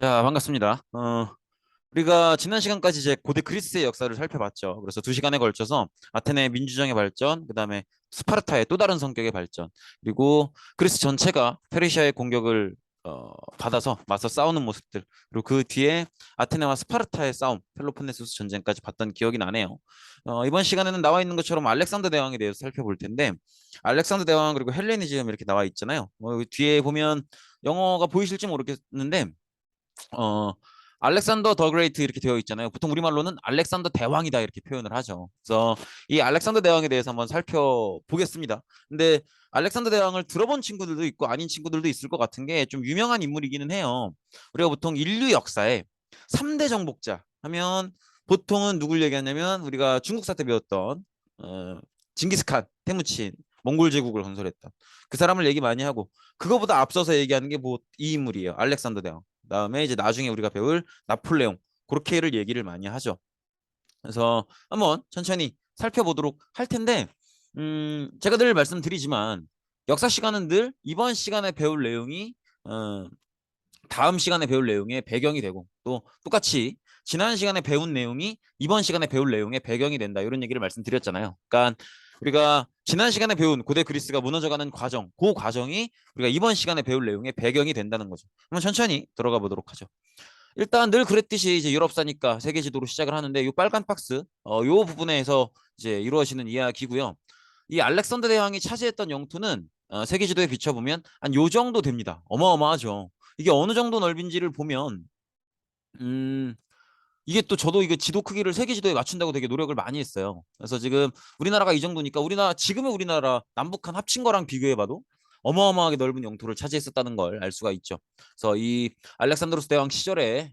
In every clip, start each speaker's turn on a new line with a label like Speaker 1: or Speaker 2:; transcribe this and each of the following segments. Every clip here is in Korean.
Speaker 1: 자, 반갑습니다. 우리가 지난 시간까지 이제 고대 그리스의 역사를 살펴봤죠. 그래서 두 시간에 걸쳐서 아테네의 민주정의 발전, 그다음에 스파르타의 또 다른 성격의 발전, 그리고 그리스 전체가 페르시아의 공격을 받아서 맞서 싸우는 모습들, 그리고 그 뒤에 아테네와 스파르타의 싸움, 펠로폰네소스 전쟁까지 봤던 기억이 나네요. 이번 시간에는 나와 있는 것처럼 알렉산더 대왕에 대해서 살펴볼 텐데, 알렉산더 대왕 그리고 헬레니즘 이렇게 나와 있잖아요. 뒤에 보면 영어가 보이실지 모르겠는데 어, 알렉산더 더 그레이트 이렇게 되어 있잖아요. 보통 우리말로는 알렉산더 대왕이다 이렇게 표현을 하죠. 그래서 이 알렉산더 대왕에 대해서 한번 살펴보겠습니다. 근데 알렉산더 대왕을 들어본 친구들도 있고 아닌 친구들도 있을 것 같은 게 좀 유명한 인물이기는 해요. 우리가 보통 인류 역사에 3대 정복자 하면 보통은 누굴 얘기하냐면 우리가 중국 사태 배웠던 징기스칸, 태무친, 몽골 제국을 건설했던 그 사람을 얘기 많이 하고 그거보다 앞서서 얘기하는 게 뭐 이 인물이에요. 알렉산더 대왕. 그다음에 이제 나중에 우리가 배울 나폴레옹 그렇게를 얘기를 많이 하죠. 그래서 한번 천천히 살펴보도록 할 텐데 제가 늘 말씀드리지만 역사 시간은 늘 이번 시간에 배울 내용이 어, 다음 시간에 배울 내용의 배경이 되고 또 똑같이 지난 시간에 배운 내용이 이번 시간에 배울 내용의 배경이 된다 이런 얘기를 말씀드렸잖아요. 그러니까 우리가 지난 시간에 배운 고대 그리스가 무너져가는 과정, 그 과정이 우리가 이번 시간에 배울 내용의 배경이 된다는 거죠. 한번 천천히 들어가 보도록 하죠. 일단 늘 그랬듯이 이제 유럽사니까 세계 지도로 시작을 하는데 이 빨간 박스 요 부분에서 이제 이루어지는 이야기고요. 이 알렉산더 대왕이 차지했던 영토는 세계 지도에 비춰보면 한 요 정도 됩니다. 어마어마하죠. 이게 어느 정도 넓인지를 보면 음 이게 또 저도 이게 지도 크기를 세계 지도에 맞춘다고 되게 노력을 많이 했어요. 그래서 지금 우리나라가 이 정도니까 우리나라 지금의 우리나라 남북한 합친 거랑 비교해봐도 어마어마하게 넓은 영토를 차지했었다는 걸 알 수가 있죠. 그래서 이 알렉산드로스 대왕 시절에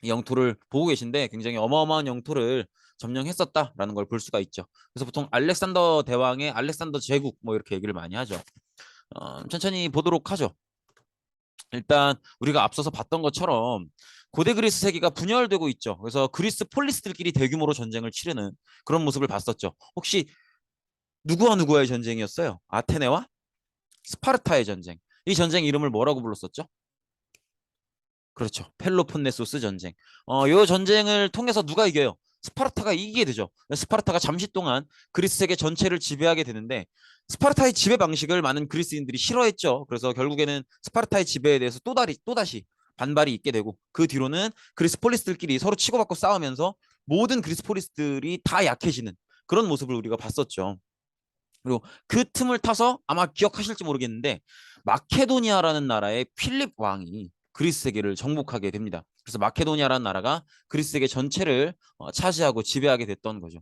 Speaker 1: 이 영토를 보고 계신데 굉장히 어마어마한 영토를 점령했었다라는 걸 볼 수가 있죠. 그래서 보통 알렉산더 대왕의 알렉산더 제국 뭐 이렇게 얘기를 많이 하죠. 천천히 보도록 하죠. 일단 우리가 앞서서 봤던 것처럼 고대 그리스 세계가 분열되고 있죠. 그래서 그리스 폴리스들끼리 대규모로 전쟁을 치르는 그런 모습을 봤었죠. 혹시 누구와 누구와의 전쟁이었어요? 아테네와 스파르타의 전쟁. 이 전쟁 이름을 뭐라고 불렀었죠? 그렇죠. 펠로폰네소스 전쟁. 이 전쟁을 통해서 누가 이겨요? 스파르타가 이기게 되죠. 스파르타가 잠시 동안 그리스 세계 전체를 지배하게 되는데 스파르타의 지배 방식을 많은 그리스인들이 싫어했죠. 그래서 결국에는 스파르타의 지배에 대해서 또다시 반발이 있게 되고 그 뒤로는 그리스 폴리스들끼리 서로 치고받고 싸우면서 모든 그리스 폴리스들이 다 약해지는 그런 모습을 우리가 봤었죠. 그리고 그 틈을 타서 아마 기억하실지 모르겠는데 마케도니아라는 나라의 필립 왕이 그리스 세계를 정복하게 됩니다. 그래서 마케도니아라는 나라가 그리스 세계 전체를 차지하고 지배하게 됐던 거죠.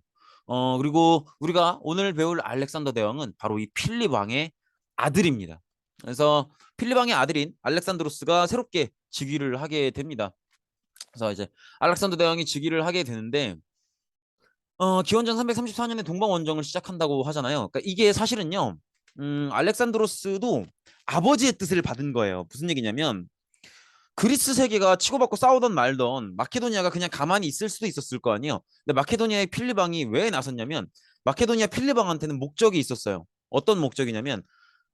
Speaker 1: 그리고 우리가 오늘 배울 알렉산더 대왕은 바로 이 필립 왕의 아들입니다. 그래서 필립 왕의 아들인 알렉산드로스가 새롭게 즉위를 하게 됩니다. 그래서 이제 알렉산더 대왕이 즉위를 하게 되는데 기원전 334년에 동방원정을 시작한다고 하잖아요. 그러니까 이게 사실은요, 알렉산드로스도 아버지의 뜻을 받은 거예요. 무슨 얘기냐면, 그리스 세계가 치고받고 싸우던 말던 마케도니아가 그냥 가만히 있을 수도 있었을 거 아니에요. 근데 마케도니아의 필리방이 왜 나섰냐면, 마케도니아 필리방한테는 목적이 있었어요. 어떤 목적이냐면,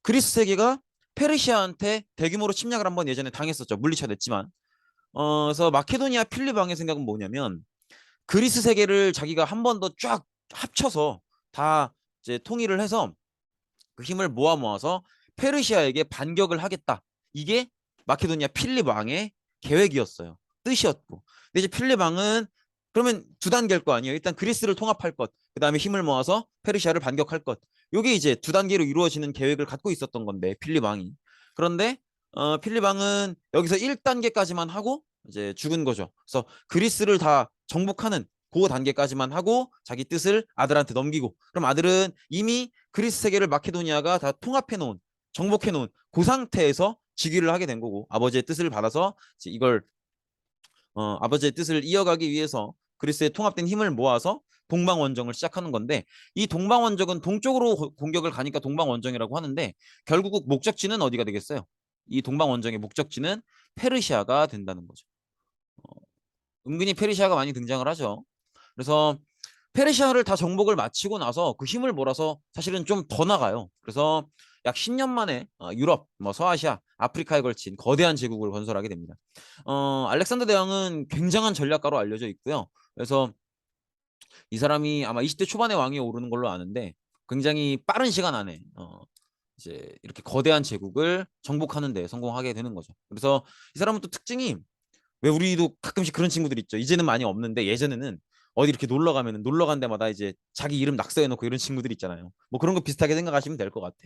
Speaker 1: 그리스 세계가 페르시아한테 대규모로 침략을 한번 예전에 당했었죠. 물리쳐냈지만. 그래서 마케도니아 필리방의 생각은 뭐냐면, 그리스 세계를 자기가 한 번 더 쫙 합쳐서 다 이제 통일을 해서 그 힘을 모아서 페르시아에게 반격을 하겠다. 이게 마케도니아 필립 왕의 계획이었어요. 뜻이었고. 근데 이제 필립 왕은 그러면 두 단계일 거 아니에요. 일단 그리스를 통합할 것, 그 다음에 힘을 모아서 페르시아를 반격할 것. 이게 이제 두 단계로 이루어지는 계획을 갖고 있었던 건데 필립 왕이. 그런데 필립 왕은 여기서 1단계까지만 하고 이제 죽은 거죠. 그래서 그리스를 다 정복하는 그 단계까지만 하고 자기 뜻을 아들한테 넘기고 그럼 아들은 이미 그리스 세계를 마케도니아가 다 통합해 놓은 정복해 놓은 그 상태에서 즉위를 하게 된 거고 아버지의 뜻을 받아서 이걸 아버지의 뜻을 이어가기 위해서 그리스의 통합된 힘을 모아서 동방원정을 시작하는 건데 이 동방원정은 동쪽으로 공격을 가니까 동방원정이라고 하는데 결국 목적지는 어디가 되겠어요? 이 동방원정의 목적지는 페르시아가 된다는 거죠. 은근히 페르시아가 많이 등장을 하죠. 그래서 페르시아를 다 정복을 마치고 나서 그 힘을 몰아서 사실은 좀 더 나가요. 그래서 약 10년 만에 유럽, 뭐 서아시아, 아프리카에 걸친 거대한 제국을 건설하게 됩니다. 알렉산더 대왕은 굉장한 전략가로 알려져 있고요. 그래서 이 사람이 아마 20대 초반에 왕위에 오르는 걸로 아는데 굉장히 빠른 시간 안에 이제 이렇게 거대한 제국을 정복하는 데 성공하게 되는 거죠. 그래서 이 사람은 또 특징이, 왜 우리도 가끔씩 그런 친구들 있죠. 이제는 많이 없는데 예전에는 어디 이렇게 놀러 가면은 놀러 간 데마다 이제 자기 이름 낙서해 놓고 이런 친구들 있잖아요. 뭐 그런 거 비슷하게 생각하시면 될 것 같아.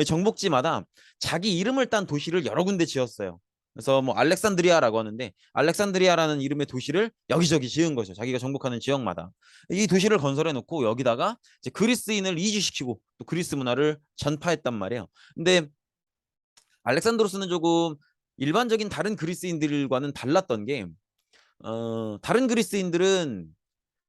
Speaker 1: 정복지마다 자기 이름을 딴 도시를 여러 군데 지었어요. 그래서 뭐 알렉산드리아라고 하는데 알렉산드리아라는 이름의 도시를 여기저기 지은 거죠. 자기가 정복하는 지역마다 이 도시를 건설해 놓고 여기다가 이제 그리스인을 이주시키고 또 그리스 문화를 전파했단 말이에요. 근데 알렉산드로스는 조금 일반적인 다른 그리스인들과는 달랐던 게, 다른 그리스인들은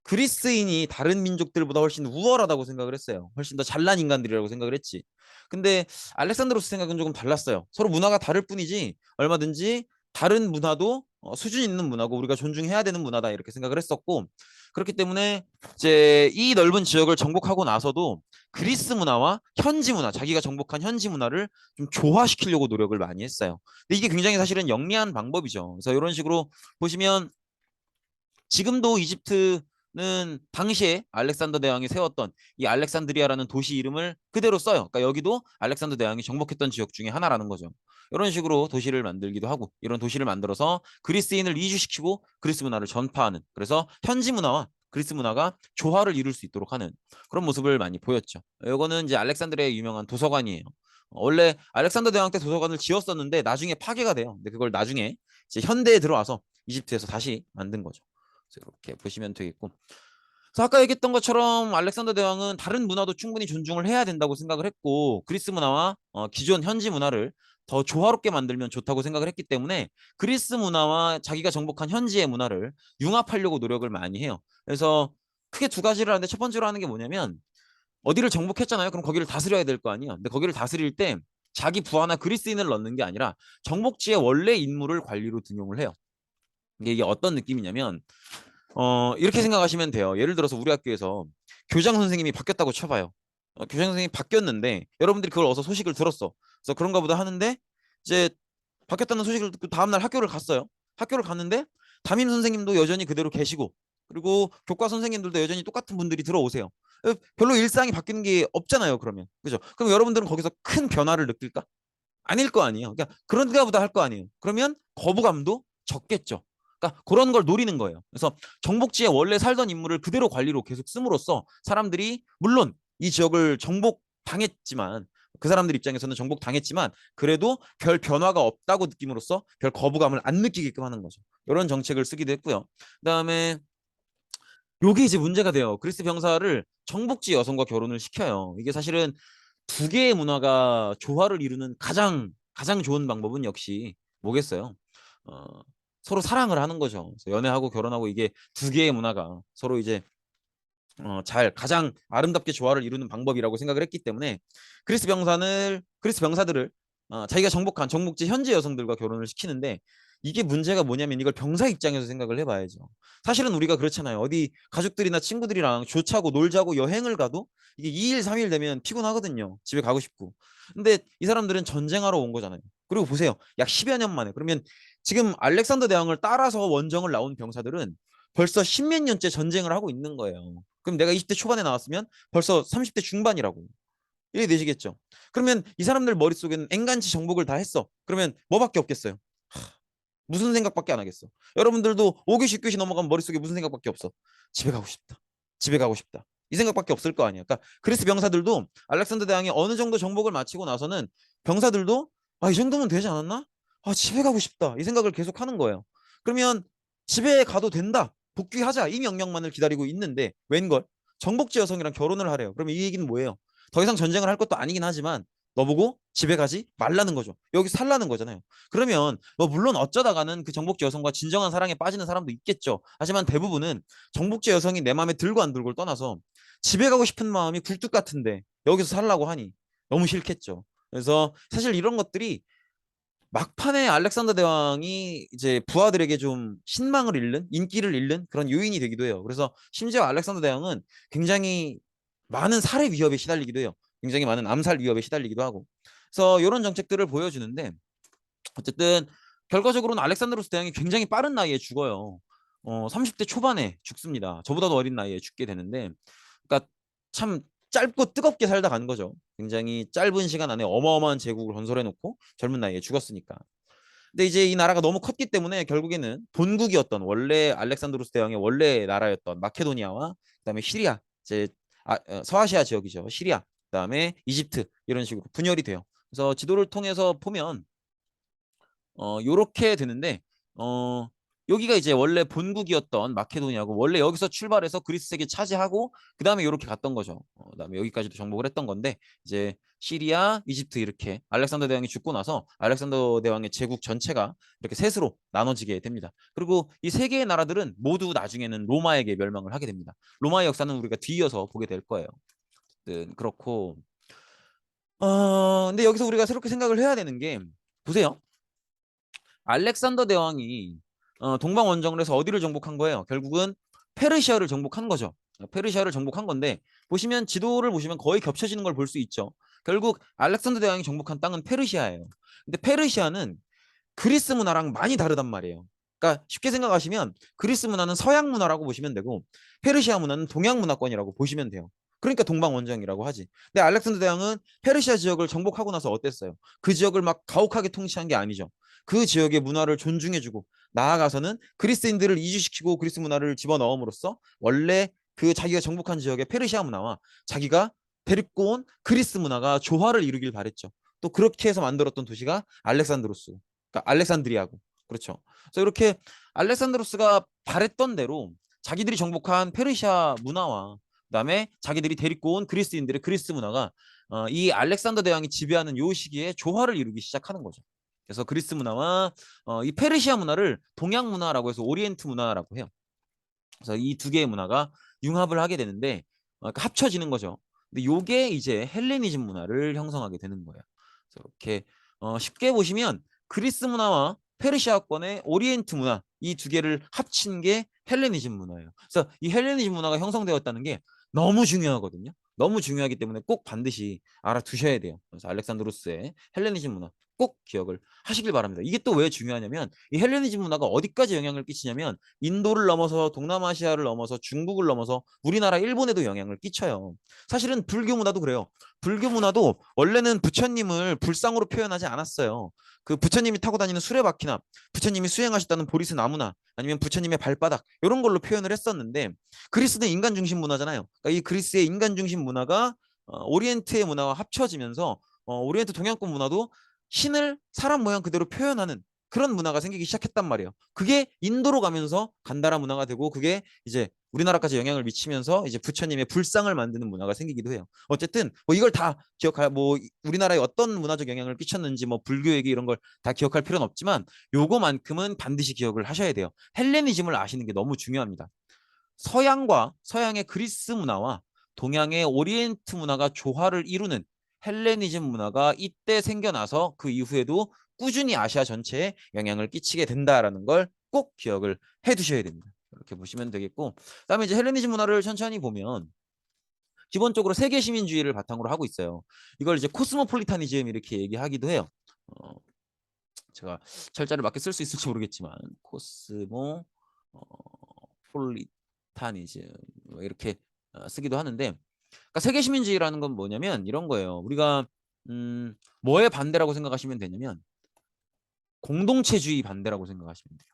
Speaker 1: 그리스인이 다른 민족들보다 훨씬 우월하다고 생각을 했어요. 훨씬 더 잘난 인간들이라고 생각을 했지. 근데 알렉산드로스 생각은 조금 달랐어요. 서로 문화가 다를 뿐이지 얼마든지 다른 문화도 수준 있는 문화고 우리가 존중해야 되는 문화다 이렇게 생각을 했었고, 그렇기 때문에 이제 이 넓은 지역을 정복하고 나서도 그리스 문화와 현지 문화, 자기가 정복한 현지 문화를 좀 조화시키려고 노력을 많이 했어요. 근데 이게 굉장히 사실은 영리한 방법이죠. 그래서 이런 식으로 보시면 지금도 이집트는 당시에 알렉산더 대왕이 세웠던 이 알렉산드리아라는 도시 이름을 그대로 써요. 그러니까 여기도 알렉산더 대왕이 정복했던 지역 중에 하나라는 거죠. 이런 식으로 도시를 만들기도 하고 이런 도시를 만들어서 그리스인을 이주시키고 그리스 문화를 전파하는, 그래서 현지 문화와 그리스 문화가 조화를 이룰 수 있도록 하는 그런 모습을 많이 보였죠. 이거는 이제 알렉산드리아의 유명한 도서관이에요. 원래 알렉산더 대왕 때 도서관을 지었었는데 나중에 파괴가 돼요. 근데 그걸 나중에 이제 현대에 들어와서 이집트에서 다시 만든 거죠. 이렇게 보시면 되겠고, 그래서 아까 얘기했던 것처럼 알렉산더 대왕은 다른 문화도 충분히 존중을 해야 된다고 생각을 했고 그리스 문화와 기존 현지 문화를 더 조화롭게 만들면 좋다고 생각을 했기 때문에 그리스 문화와 자기가 정복한 현지의 문화를 융합하려고 노력을 많이 해요. 그래서 크게 두 가지를 하는데 첫 번째로 하는 게 뭐냐면, 어디를 정복했잖아요. 그럼 거기를 다스려야 될 거 아니에요. 근데 거기를 다스릴 때 자기 부하나 그리스인을 넣는 게 아니라 정복지의 원래 인물을 관리로 등용을 해요. 이게 어떤 느낌이냐면 이렇게 생각하시면 돼요. 예를 들어서 우리 학교에서 교장 선생님이 바뀌었다고 쳐봐요. 교장 선생님이 바뀌었는데 여러분들이 그걸 어서 소식을 들었어. 그래서 그런가 보다 하는데 이제 바뀌었다는 소식을 듣고 다음날 학교를 갔어요. 학교를 갔는데 담임 선생님도 여전히 그대로 계시고 그리고 교과 선생님들도 여전히 똑같은 분들이 들어오세요. 별로 일상이 바뀌는 게 없잖아요. 그러면 그죠? 그럼 여러분들은 거기서 큰 변화를 느낄까? 아닐 거 아니에요. 그러니까 그런가 보다 할 거 아니에요. 그러면 거부감도 적겠죠. 그러니까 그런 걸 노리는 거예요. 그래서 정복지에 원래 살던 인물을 그대로 관리로 계속 씀으로써 사람들이 물론 이 지역을 정복당했지만 그 사람들 입장에서는 정복당했지만 그래도 별 변화가 없다고 느낌으로써 별 거부감을 안 느끼게끔 하는 거죠. 이런 정책을 쓰기도 했고요. 그다음에 요게 이제 문제가 돼요. 그리스 병사를 정복지 여성과 결혼을 시켜요. 이게 사실은 두 개의 문화가 조화를 이루는 가장 좋은 방법은 역시 뭐겠어요? 어, 서로 사랑을 하는 거죠. 그래서 연애하고 결혼하고 이게 두 개의 문화가 서로 이제 잘 가장 아름답게 조화를 이루는 방법이라고 생각을 했기 때문에 그리스 병사들을 자기가 정복한 정복지 현지 여성들과 결혼을 시키는데, 이게 문제가 뭐냐면 이걸 병사 입장에서 생각을 해봐야죠. 사실은 우리가 그렇잖아요. 어디 가족들이나 친구들이랑 조차고 놀자고 여행을 가도 이게 2일 3일 되면 피곤하거든요. 집에 가고 싶고. 근데 이 사람들은 전쟁하러 온 거잖아요. 그리고 보세요. 약 10여 년 만에. 그러면 지금 알렉산더 대왕을 따라서 원정을 나온 병사들은 벌써 십몇 년째 전쟁을 하고 있는 거예요. 그럼 내가 20대 초반에 나왔으면 벌써 30대 중반이라고. 이래 되시겠죠. 그러면 이 사람들 머릿속에는 앵간치 정복을 다 했어. 그러면 뭐밖에 없겠어요. 무슨 생각밖에 안 하겠어. 여러분들도 5교시 6교시 넘어가면 머릿속에 무슨 생각밖에 없어. 집에 가고 싶다. 집에 가고 싶다. 이 생각밖에 없을 거 아니야. 그러니까 그리스 병사들도 알렉산더 대왕이 어느 정도 정복을 마치고 나서는 병사들도 이 정도면 되지 않았나? 집에 가고 싶다. 이 생각을 계속 하는 거예요. 그러면 집에 가도 된다. 복귀하자. 이 명령만을 기다리고 있는데 웬걸? 정복지 여성이랑 결혼을 하래요. 그러면 이 얘기는 뭐예요? 더 이상 전쟁을 할 것도 아니긴 하지만 너보고 집에 가지 말라는 거죠. 여기 살라는 거잖아요. 그러면 뭐 물론 어쩌다가는 그 정복지 여성과 진정한 사랑에 빠지는 사람도 있겠죠. 하지만 대부분은 정복지 여성이 내 마음에 들고 안 들고를 떠나서 집에 가고 싶은 마음이 굴뚝 같은데 여기서 살라고 하니 너무 싫겠죠. 그래서 사실 이런 것들이 막판에 알렉산더 대왕이 이제 부하들에게 좀 신망을 잃는, 인기를 잃는 그런 요인이 되기도 해요. 그래서 심지어 알렉산더 대왕은 굉장히 많은 살해 위협에 시달리기도 해요. 굉장히 많은 암살 위협에 시달리기도 하고. 그래서 이런 정책들을 보여주는데 어쨌든 결과적으로는 알렉산드로스 대왕이 굉장히 빠른 나이에 죽어요. 30대 초반에 죽습니다. 저보다도 어린 나이에 죽게 되는데, 그러니까 참 짧고 뜨겁게 살다 간 거죠. 굉장히 짧은 시간 안에 어마어마한 제국을 건설해 놓고 젊은 나이에 죽었으니까. 근데 이제 이 나라가 너무 컸기 때문에 결국에는 본국이었던 원래 알렉산드로스 대왕의 원래 나라였던 마케도니아와 그다음에 시리아, 이제 서아시아 지역이죠. 시리아, 그다음에 이집트 이런 식으로 분열이 돼요. 그래서 지도를 통해서 보면 요렇게 되는데 여기가 이제 원래 본국이었던 마케도니아고 원래 여기서 출발해서 그리스 세계 차지하고 그다음에 요렇게 갔던 거죠. 그다음에 여기까지도 정복을 했던 건데 이제 시리아, 이집트 이렇게 알렉산더 대왕이 죽고 나서 알렉산더 대왕의 제국 전체가 이렇게 셋으로 나눠지게 됩니다. 그리고 이 세 개의 나라들은 모두 나중에는 로마에게 멸망을 하게 됩니다. 로마의 역사는 우리가 뒤이어서 보게 될 거예요. 그렇고 근데 여기서 우리가 새롭게 생각을 해야 되는 게 보세요. 알렉산더 대왕이 동방 원정을 해서 어디를 정복한 거예요? 결국은 페르시아를 정복한 거죠. 페르시아를 정복한 건데 보시면 지도를 보시면 거의 겹쳐지는 걸 볼 수 있죠. 결국 알렉산더 대왕이 정복한 땅은 페르시아예요. 근데 페르시아는 그리스 문화랑 많이 다르단 말이에요. 그러니까 쉽게 생각하시면 그리스 문화는 서양 문화라고 보시면 되고 페르시아 문화는 동양 문화권이라고 보시면 돼요. 그러니까 동방원정이라고 하지. 근데 알렉산더 대왕은 페르시아 지역을 정복하고 나서 어땠어요? 그 지역을 막 가혹하게 통치한 게 아니죠. 그 지역의 문화를 존중해주고 나아가서는 그리스인들을 이주시키고 그리스 문화를 집어넣음으로써 원래 그 자기가 정복한 지역의 페르시아 문화와 자기가 데리고 온 그리스 문화가 조화를 이루길 바랬죠. 또 그렇게 해서 만들었던 도시가 알렉산드로스. 그러니까 알렉산드리아고. 그렇죠. 그래서 이렇게 알렉산드로스가 바랬던 대로 자기들이 정복한 페르시아 문화와 그다음에 자기들이 데리고 온 그리스인들의 그리스 문화가 이 알렉산더 대왕이 지배하는 요 시기에 조화를 이루기 시작하는 거죠. 그래서 그리스 문화와 이 페르시아 문화를 동양 문화라고 해서 오리엔트 문화라고 해요. 그래서 이 두 개의 문화가 융합을 하게 되는데 그러니까 합쳐지는 거죠. 근데 요게 이제 헬레니즘 문화를 형성하게 되는 거예요. 그래서 이렇게 쉽게 보시면 그리스 문화와 페르시아권의 오리엔트 문화 이 두 개를 합친 게 헬레니즘 문화예요. 그래서 이 헬레니즘 문화가 형성되었다는 게 너무 중요하거든요. 너무 중요하기 때문에 꼭 반드시 알아두셔야 돼요. 그래서 알렉산드로스의 헬레니즘 문화 꼭 기억을 하시길 바랍니다. 이게 또 왜 중요하냐면 이 헬레니즘 문화가 어디까지 영향을 끼치냐면 인도를 넘어서 동남아시아를 넘어서 중국을 넘어서 우리나라 일본에도 영향을 끼쳐요. 사실은 불교 문화도 그래요. 불교 문화도 원래는 부처님을 불상으로 표현하지 않았어요. 그 부처님이 타고 다니는 수레바퀴나 부처님이 수행하셨다는 보리스 나무나 아니면 부처님의 발바닥 이런 걸로 표현을 했었는데 그리스는 인간 중심 문화잖아요. 그러니까 이 그리스의 인간 중심 문화가 오리엔트의 문화와 합쳐지면서 오리엔트 동양권 문화도 신을 사람 모양 그대로 표현하는 그런 문화가 생기기 시작했단 말이에요. 그게 인도로 가면서 간다라 문화가 되고 그게 이제 우리나라까지 영향을 미치면서 이제 부처님의 불상을 만드는 문화가 생기기도 해요. 어쨌든 뭐 이걸 다 기억할 뭐 우리나라에 어떤 문화적 영향을 끼쳤는지 뭐 불교 얘기 이런 걸 다 기억할 필요는 없지만 요거만큼은 반드시 기억을 하셔야 돼요. 헬레니즘을 아시는 게 너무 중요합니다. 서양과 서양의 그리스 문화와 동양의 오리엔트 문화가 조화를 이루는 헬레니즘 문화가 이때 생겨나서 그 이후에도 꾸준히 아시아 전체에 영향을 끼치게 된다라는 걸 꼭 기억을 해 두셔야 됩니다. 이렇게 보시면 되겠고 그다음에 이제 헬레니즘 문화를 천천히 보면 기본적으로 세계 시민주의를 바탕으로 하고 있어요. 이걸 이제 코스모폴리타니즘 이렇게 얘기하기도 해요. 어, 제가 철자를 맞게 쓸 수 있을지 모르겠지만 코스모 폴리타니즘 뭐 이렇게 쓰기도 하는데 그러니까 세계 시민주의라는 건 뭐냐면 이런 거예요. 우리가 뭐의 반대라고 생각하시면 되냐면 공동체주의 반대라고 생각하시면 돼요.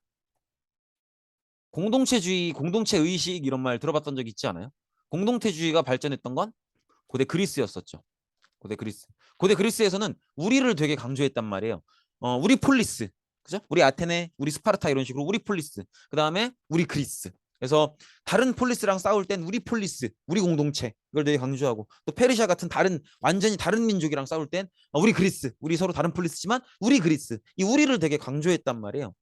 Speaker 1: 공동체주의, 공동체 의식 이런 말 들어봤던 적 있지 않아요? 공동체주의가 발전했던 건 고대 그리스였었죠. 고대 그리스. 고대 그리스에서는 우리를 되게 강조했단 말이에요. 우리 폴리스. 그죠? 우리 아테네, 우리 스파르타 이런 식으로 우리 폴리스. 그다음에 우리 그리스. 그래서 다른 폴리스랑 싸울 땐 우리 폴리스, 우리 공동체 이걸 되게 강조하고 또 페르시아 같은 다른 완전히 다른 민족이랑 싸울 땐 우리 그리스, 우리 서로 다른 폴리스지만 우리 그리스 이 우리를 되게 강조했단 말이에요.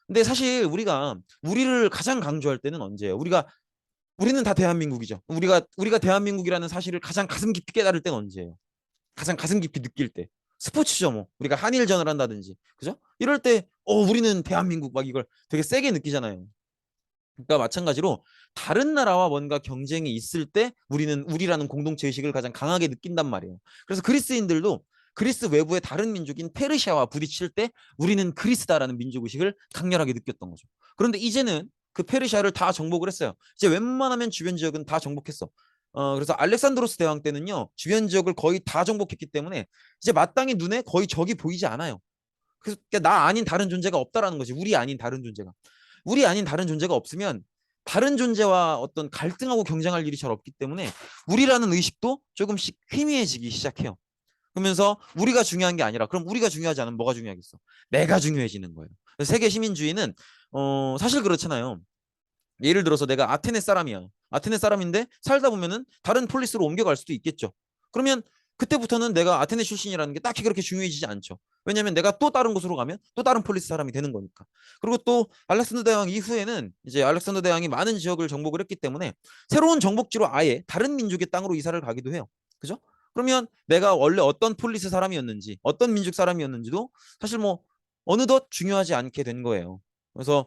Speaker 1: 근데 사실 우리가 우리를 가장 강조할 때는 언제예요? 우리는 다 대한민국이죠. 우리가 대한민국이라는 사실을 가장 가슴 깊이 깨달을 때는 언제예요? 가장 가슴 깊이 느낄 때 스포츠죠 뭐 우리가 한일전을 한다든지 그죠? 이럴 때 우리는 대한민국 막 이걸 되게 세게 느끼잖아요. 그러니까 마찬가지로 다른 나라와 뭔가 경쟁이 있을 때 우리는 우리라는 공동체 의식을 가장 강하게 느낀단 말이에요. 그래서 그리스인들도 그리스 외부의 다른 민족인 페르시아와 부딪힐 때 우리는 그리스다라는 민족의식을 강렬하게 느꼈던 거죠. 그런데 이제는 그 페르시아를 다 정복을 했어요. 이제 웬만하면 주변 지역은 다 정복했어. 그래서 알렉산드로스 대왕 때는요, 주변 지역을 거의 다 정복했기 때문에 이제 마땅히 눈에 거의 적이 보이지 않아요. 그래서 나 아닌 다른 존재가 없다라는 거지. 우리 아닌 다른 존재가. 우리 아닌 다른 존재가 없으면 다른 존재와 어떤 갈등하고 경쟁할 일이 잘 없기 때문에 우리라는 의식도 조금씩 희미해지기 시작해요. 그러면서 우리가 중요한 게 아니라 그럼 우리가 중요하지 않으면 뭐가 중요하겠어? 내가 중요해지는 거예요. 세계 시민주의는 사실 그렇잖아요. 예를 들어서 내가 아테네 사람이야. 아테네 사람인데 살다 보면은 다른 폴리스로 옮겨갈 수도 있겠죠. 그러면 그때부터는 내가 아테네 출신이라는 게 딱히 그렇게 중요해지지 않죠. 왜냐하면 내가 또 다른 곳으로 가면 또 다른 폴리스 사람이 되는 거니까. 그리고 또 알렉산더 대왕 이후에는 이제 알렉산더 대왕이 많은 지역을 정복을 했기 때문에 새로운 정복지로 아예 다른 민족의 땅으로 이사를 가기도 해요. 그죠? 그러면 내가 원래 어떤 폴리스 사람이었는지 어떤 민족 사람이었는지도 사실 뭐 어느덧 중요하지 않게 된 거예요. 그래서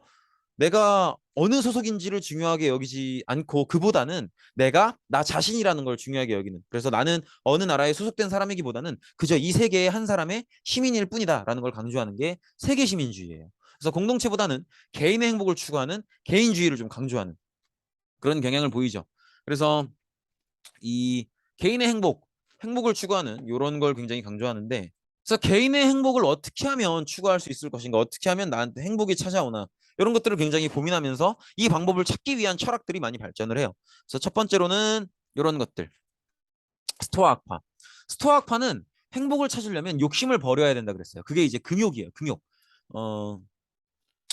Speaker 1: 내가 어느 소속인지를 중요하게 여기지 않고 그보다는 내가 나 자신이라는 걸 중요하게 여기는. 그래서 나는 어느 나라에 소속된 사람이기보다는 그저 이 세계의 한 사람의 시민일 뿐이다라는 걸 강조하는 게 세계 시민주의예요. 그래서 공동체보다는 개인의 행복을 추구하는 개인주의를 좀 강조하는 그런 경향을 보이죠. 그래서 이 개인의 행복을 추구하는 이런 걸 굉장히 강조하는데, 그래서 개인의 행복을 어떻게 하면 추구할 수 있을 것인가, 어떻게 하면 나한테 행복이 찾아오나 이런 것들을 굉장히 고민하면서 이 방법을 찾기 위한 철학들이 많이 발전을 해요. 그래서 첫 번째로는 이런 것들, 스토아 학파. 스토아 학파는 행복을 찾으려면 욕심을 버려야 된다 그랬어요. 그게 이제 금욕이에요, 금욕.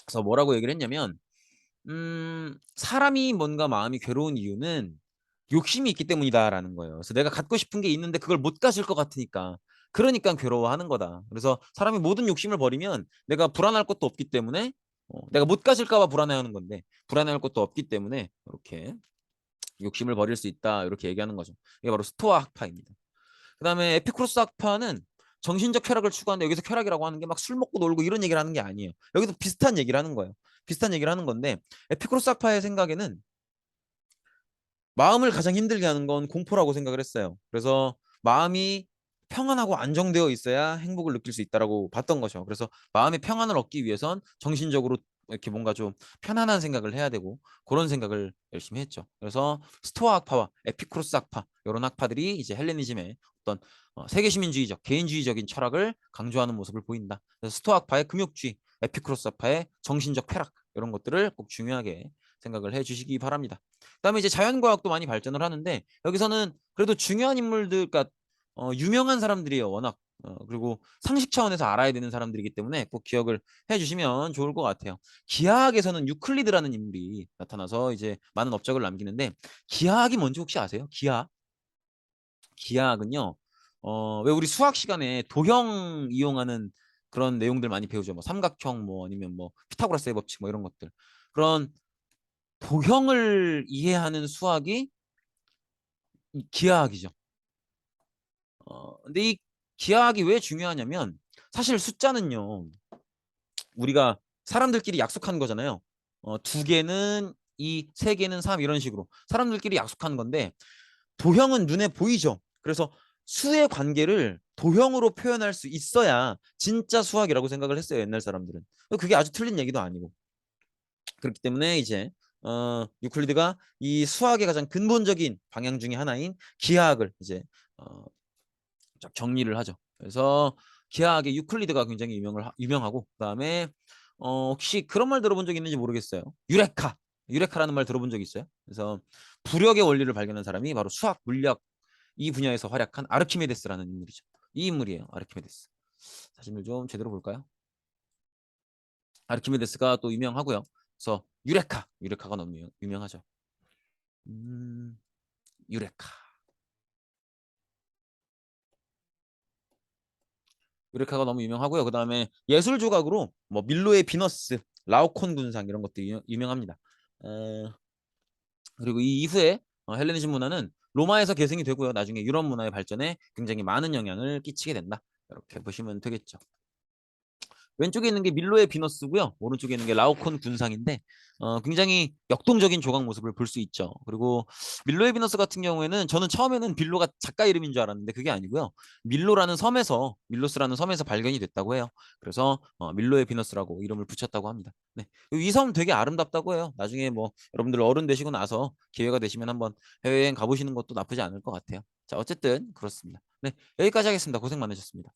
Speaker 1: 그래서 뭐라고 얘기를 했냐면 사람이 뭔가 마음이 괴로운 이유는 욕심이 있기 때문이다라는 거예요. 그래서 내가 갖고 싶은 게 있는데 그걸 못 가질 것 같으니까. 그러니까 괴로워하는 거다. 그래서 사람이 모든 욕심을 버리면 내가 불안할 것도 없기 때문에 내가 못 가질까 봐 불안해하는 건데 불안해할 것도 없기 때문에 이렇게 욕심을 버릴 수 있다. 이렇게 얘기하는 거죠. 이게 바로 스토아 학파입니다. 그다음에 에피쿠로스 학파는 정신적 쾌락을 추구하는데 여기서 쾌락이라고 하는 게 막 술 먹고 놀고 이런 얘기를 하는 게 아니에요. 여기도 비슷한 얘기를 하는 거예요. 비슷한 얘기를 하는 건데 에피쿠로스 학파의 생각에는 마음을 가장 힘들게 하는 건 공포라고 생각을 했어요. 그래서 마음이 평안하고 안정되어 있어야 행복을 느낄 수 있다라고 봤던 거죠. 그래서 마음의 평안을 얻기 위해선 정신적으로 이렇게 뭔가 좀 편안한 생각을 해야 되고 그런 생각을 열심히 했죠. 그래서 스토아 학파와 에피쿠로스 학파 이런 학파들이 이제 헬레니즘의 어떤 세계시민주의적 개인주의적인 철학을 강조하는 모습을 보인다. 그래서 스토아 학파의 금욕주의, 에피쿠로스 학파의 정신적 쾌락 이런 것들을 꼭 중요하게 생각을 해주시기 바랍니다. 그다음에 이제 자연과학도 많이 발전을 하는데 여기서는 그래도 중요한 인물들, 그러니까 유명한 사람들이에요, 워낙. 그리고 상식 차원에서 알아야 되는 사람들이기 때문에 꼭 기억을 해주시면 좋을 것 같아요. 기하학에서는 유클리드라는 인물이 나타나서 이제 많은 업적을 남기는데 기하학이 뭔지 혹시 아세요? 기하학은요. 왜 우리 수학 시간에 도형 이용하는 그런 내용들 많이 배우죠. 뭐 삼각형 뭐 아니면 뭐 피타고라스의 법칙 뭐 이런 것들. 그런 도형을 이해하는 수학이 기하학이죠. 근데 이 기하학이 왜 중요하냐면 사실 숫자는요. 우리가 사람들끼리 약속한 거잖아요. 두 개는 2, 세 개는 3 이런 식으로 사람들끼리 약속한 건데 도형은 눈에 보이죠. 그래서 수의 관계를 도형으로 표현할 수 있어야 진짜 수학이라고 생각을 했어요. 옛날 사람들은. 그게 아주 틀린 얘기도 아니고. 그렇기 때문에 이제 유클리드가 이 수학의 가장 근본적인 방향 중에 하나인 기하학을 이제 어, 정리를 하죠. 그래서 기하학의 유클리드가 굉장히 유명하고 그다음에 혹시 그런 말 들어본 적 있는지 모르겠어요. 유레카라는 말 들어본 적 있어요? 그래서 부력의 원리를 발견한 사람이 바로 수학, 물리학 이 분야에서 활약한 아르키메데스라는 인물이죠. 이 인물이에요. 아르키메데스. 사진을 좀 제대로 볼까요? 아르키메데스가 또 유명하고요. 그래서 유레카가 너무 유명하죠. 음, 유레카. 유레카가 너무 유명하고요. 그 다음에 예술 조각으로 뭐 밀로의 비너스, 라오콘 군상 이런 것들이 유명합니다. 어, 그리고 이 이후에 헬레니즘 문화는 로마에서 계승이 되고요. 나중에 유럽 문화의 발전에 굉장히 많은 영향을 끼치게 된다. 이렇게 보시면 되겠죠. 왼쪽에 있는 게 밀로의 비너스고요. 오른쪽에 있는 게 라오콘 군상인데 굉장히 역동적인 조각 모습을 볼 수 있죠. 그리고 밀로의 비너스 같은 경우에는 저는 처음에는 빌로가 작가 이름인 줄 알았는데 그게 아니고요. 밀로라는 섬에서 밀로스라는 섬에서 발견이 됐다고 해요. 그래서 밀로의 비너스라고 이름을 붙였다고 합니다. 네. 이 섬 되게 아름답다고 해요. 나중에 뭐 여러분들 어른 되시고 나서 기회가 되시면 한번 해외여행 가보시는 것도 나쁘지 않을 것 같아요. 자, 어쨌든 그렇습니다. 네, 여기까지 하겠습니다. 고생 많으셨습니다.